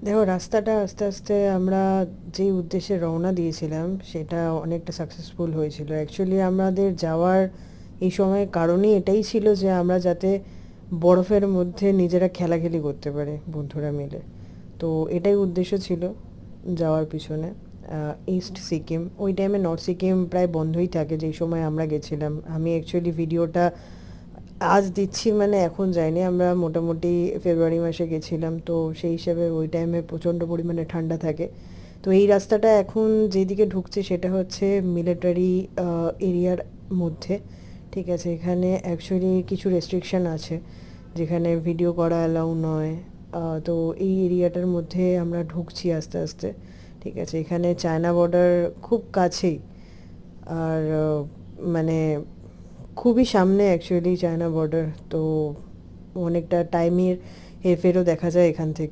দেখো, রাস্তাটা আস্তে আস্তে আমরা যেই উদ্দেশ্যে রওনা দিয়েছিলাম সেটা অনেকটা সাকসেসফুল হয়েছিল। অ্যাকচুয়ালি আমাদের যাওয়ার এই সময়ের কারণই এটাই ছিল যে আমরা যাতে বরফের মধ্যে নিজেরা খেলাখেলি করতে পারি বন্ধুরা মিলে। তো এটাই উদ্দেশ্য ছিল যাওয়ার পিছনে। ইস্ট সিকিম, ওই টাইমে নর্থ সিকিম প্রায় বন্ধই থাকে যেই সময় আমরা গেছিলাম। আমি অ্যাকচুয়ালি ভিডিওটা আজ দিচ্ছি, মানে এখন যাইনি, আমরা মোটামুটি ফেব্রুয়ারি মাসে গেছিলাম, তো সেই হিসাবে ওই টাইমে প্রচণ্ড পরিমাণে ঠান্ডা থাকে। তো এই রাস্তাটা এখন যেদিকে ঢুকছে সেটা হচ্ছে মিলিটারি এরিয়ার মধ্যে। ঠিক আছে, এখানে অ্যাকচুয়ালি কিছু রেস্ট্রিকশন আছে, যেখানে ভিডিও করা অ্যালাউ নয়। তো এই এরিয়াটার মধ্যে আমরা ঢুকছি আস্তে আস্তে। ঠিক আছে, এখানে চায়না বর্ডার খুব কাছেই। আর মানে খুবই সামনে অ্যাকচুয়ালি চায়না বর্ডার। তো অনেকটা টাইমের হেরফেরও দেখা যায় এখান থেকে।